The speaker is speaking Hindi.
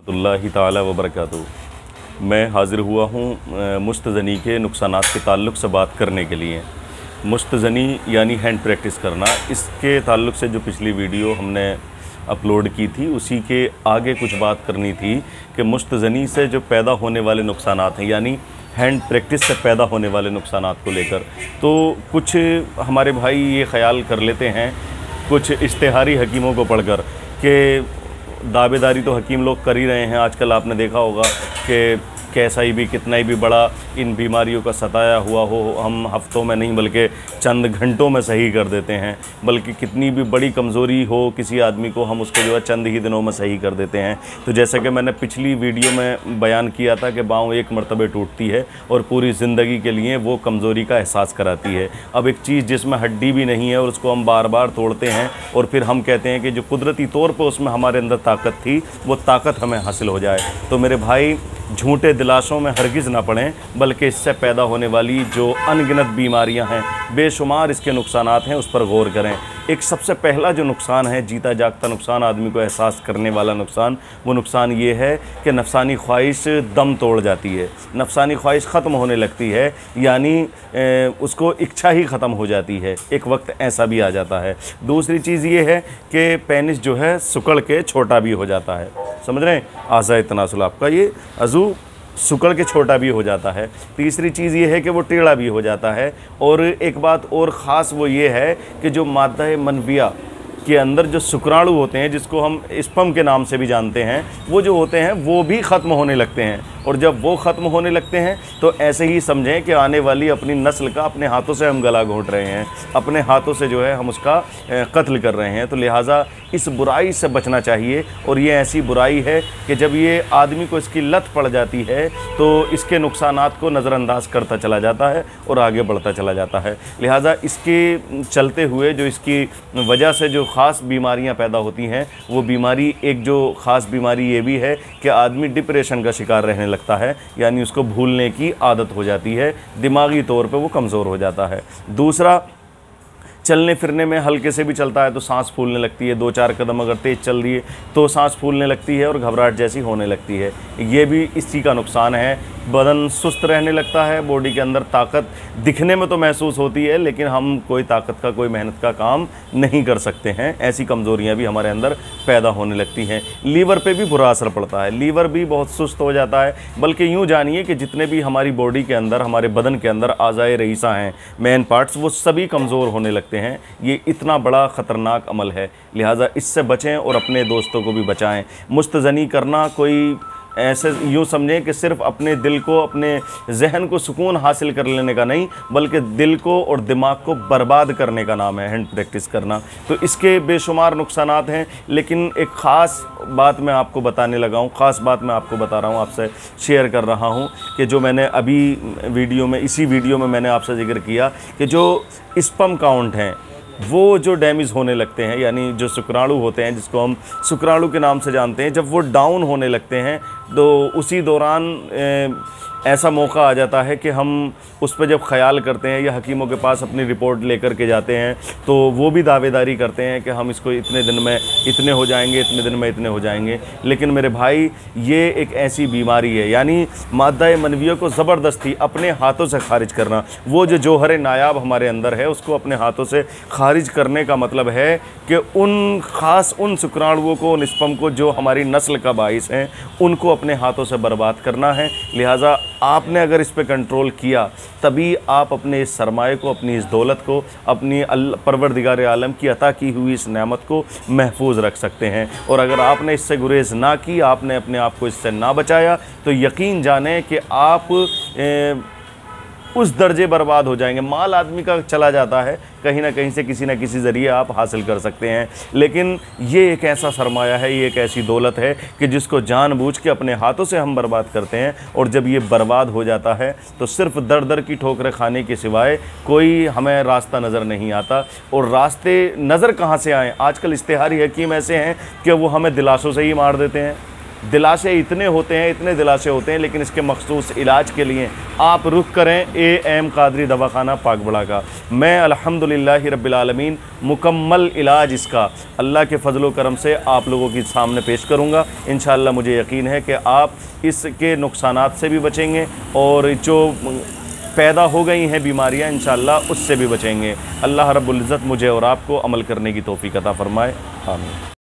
रहमतुल्लाहि ताला व बरकातुहू। मैं हाज़िर हुआ हूँ मुस्तज़नी के नुकसानात के ताल्लुक़ से बात करने के लिए। मुस्तज़नी यानी हैंड प्रैक्टिस करना, इसके ताल्लुक़ से जो पिछली वीडियो हमने अपलोड की थी उसी के आगे कुछ बात करनी थी कि मुस्तज़नी से जो पैदा होने वाले नुकसानात हैं, यानी हैंड प्रैक्टिस से पैदा होने वाले नुकसानात को लेकर। तो कुछ हमारे भाई ये ख़याल कर लेते हैं कुछ इश्तिहारी हकीमों को पढ़कर कि दावेदारी तो हकीम लोग कर ही रहे हैं। आजकल आपने देखा होगा कि कैसा ही भी कितना ही भी बड़ा इन बीमारियों का सताया हुआ हो, हम हफ्तों में नहीं बल्कि चंद घंटों में सही कर देते हैं। बल्कि कितनी भी बड़ी कमज़ोरी हो किसी आदमी को, हम उसको जो है चंद ही दिनों में सही कर देते हैं। तो जैसा कि मैंने पिछली वीडियो में बयान किया था कि बाँव एक मरतबे टूटती है और पूरी ज़िंदगी के लिए वो कमज़ोरी का एहसास कराती है। अब एक चीज़ जिसमें हड्डी भी नहीं है और उसको हम बार बार तोड़ते हैं और फिर हम कहते हैं कि जो कुदरती तौर पर उसमें हमारे अंदर ताकत थी वो ताकत हमें हासिल हो जाए। तो मेरे भाई, झूठे दिलासों में हरगिज़ ना पड़ें, बल्कि इससे पैदा होने वाली जो अनगिनत बीमारियां हैं, बेशुमार इसके नुकसानात हैं, उस पर गौर करें। एक सबसे पहला जो नुकसान है, जीता जागता नुकसान, आदमी को एहसास करने वाला नुकसान, वो नुकसान ये है कि नफसानी ख्वाहिश दम तोड़ जाती है, नफसानी ख्वाहिश ख़त्म होने लगती है, यानी उसको इच्छा ही ख़त्म हो जाती है। एक वक्त ऐसा भी आ जाता है। दूसरी चीज़ ये है कि पेनिस जो है सुकड़ के छोटा भी हो जाता है। समझ रहे हैं? आज़ाए तनासुल आपका ये अज़ू सुकड़ के छोटा भी हो जाता है। तीसरी चीज़ ये है कि वो टेढ़ा भी हो जाता है। और एक बात और ख़ास वो ये है कि जो मादा मनविया के अंदर जो शुक्राणु होते हैं, जिसको हम स्पर्म के नाम से भी जानते हैं, वो जो होते हैं वो भी ख़त्म होने लगते हैं। और जब वो ख़त्म होने लगते हैं तो ऐसे ही समझें कि आने वाली अपनी नस्ल का अपने हाथों से हम गला घोंट रहे हैं, अपने हाथों से जो है हम उसका कत्ल कर रहे हैं। तो लिहाजा इस बुराई से बचना चाहिए। और ये ऐसी बुराई है कि जब ये आदमी को इसकी लत पड़ जाती है तो इसके नुकसानात को नज़रअंदाज करता चला जाता है और आगे बढ़ता चला जाता है। लिहाजा इसके चलते हुए जो इसकी वजह से जो ख़ास बीमारियां पैदा होती हैं, वो बीमारी, एक जो ख़ास बीमारी ये भी है कि आदमी डिप्रेशन का शिकार रहने लगता है, यानी उसको भूलने की आदत हो जाती है, दिमागी तौर पे वो कमज़ोर हो जाता है। दूसरा, चलने फिरने में हल्के से भी चलता है तो सांस फूलने लगती है। 2-4 कदम अगर तेज़ चल दिए तो सांस फूलने लगती है और घबराहट जैसी होने लगती है। ये भी इसी का नुकसान है। बदन सुस्त रहने लगता है, बॉडी के अंदर ताकत दिखने में तो महसूस होती है, लेकिन हम कोई ताकत का, कोई मेहनत का काम नहीं कर सकते हैं। ऐसी कमज़ोरियाँ भी हमारे अंदर पैदा होने लगती हैं। लीवर पे भी बुरा असर पड़ता है, लीवर भी बहुत सुस्त हो जाता है। बल्कि यूँ जानिए कि जितने भी हमारी बॉडी के अंदर, हमारे बदन के अंदर आज़ाए रईसा हैं, मेन पार्ट्स, वो सभी कमज़ोर होने लगते हैं। ये इतना बड़ा ख़तरनाक अमल है। लिहाजा इससे बचें और अपने दोस्तों को भी बचाएं। मुस्तज़नी करना कोई ऐसे यूँ समझें कि सिर्फ़ अपने दिल को, अपने जहन को सुकून हासिल कर लेने का नहीं, बल्कि दिल को और दिमाग को बर्बाद करने का नाम है हैंड प्रैक्टिस करना। तो इसके बेशुमार नुकसानात हैं। लेकिन एक ख़ास बात मैं आपको बताने लगा हूँ, ख़ास बात मैं आपको बता रहा हूँ, आपसे शेयर कर रहा हूँ कि जो मैंने अभी वीडियो में, इसी वीडियो में मैंने आपसे जिक्र किया कि जो स्पर्म काउंट हैं वो जो डैमेज होने लगते हैं, यानी जो शुक्राणु होते हैं, जिसको हम शुक्राणु के नाम से जानते हैं, जब वो डाउन होने लगते हैं तो उसी दौरान ऐसा मौका आ जाता है कि हम उस पर जब ख्याल करते हैं या हकीमों के पास अपनी रिपोर्ट लेकर के जाते हैं तो वो भी दावेदारी करते हैं कि हम इसको इतने दिन में इतने हो जाएंगे, इतने दिन में इतने हो जाएंगे। लेकिन मेरे भाई, ये एक ऐसी बीमारी है, यानी मादा मनवियों को ज़बरदस्ती अपने हाथों से खारिज करना। वो जो जौहर नायाब हमारे अंदर है उसको अपने हाथों से खारिज करने का मतलब है कि उन शुक्राणुओं को, उन स्पर्म को जो हमारी नस्ल का बाइस हैं, उनको अपने हाथों से बर्बाद करना है। लिहाजा आपने अगर इस पे कंट्रोल किया तभी आप अपने इस सरमाए को, अपनी इस दौलत को, अपनी परवरदिगार आलम की अता की हुई इस नेमत को महफूज रख सकते हैं। और अगर आपने इससे गुरेज़ ना की, आपने अपने आप को इससे ना बचाया, तो यकीन जानें कि आप उस दर्जे बर्बाद हो जाएंगे। माल आदमी का चला जाता है, कहीं ना कहीं से किसी न किसी ज़रिए आप हासिल कर सकते हैं, लेकिन ये एक ऐसा सरमाया है, ये एक ऐसी दौलत है कि जिसको जानबूझ के अपने हाथों से हम बर्बाद करते हैं। और जब ये बर्बाद हो जाता है तो सिर्फ दर दर की ठोकरें खाने के सिवाय कोई हमें रास्ता नज़र नहीं आता। और रास्ते नज़र कहाँ से आएँ? आजकल इश्तिहारी हकीम ऐसे हैं कि वो हमें दिलासों से ही मार देते हैं। दिलासे इतने होते हैं, इतने दिलासे होते हैं, लेकिन इसके मखसूस इलाज के लिए आप रुख करें AM कादरी दवाखाना पाकबड़ा का। मैं अल्हम्दुलिल्लाहि रब्बिल आलमीन मुकम्मल इलाज इसका अल्लाह के फजलो करम से आप लोगों के सामने पेश करूँगा। इंशाअल्लाह मुझे यकीन है कि आप इसके नुकसानात से भी बचेंगे और जो पैदा हो गई हैं बीमारियां इंशाअल्लाह उससे भी बचेंगे। अल्लाह रब्बुल इज़्ज़त मुझे और आपको अमल करने की तौफ़ीक़ अता फ़रमाए। आमीन।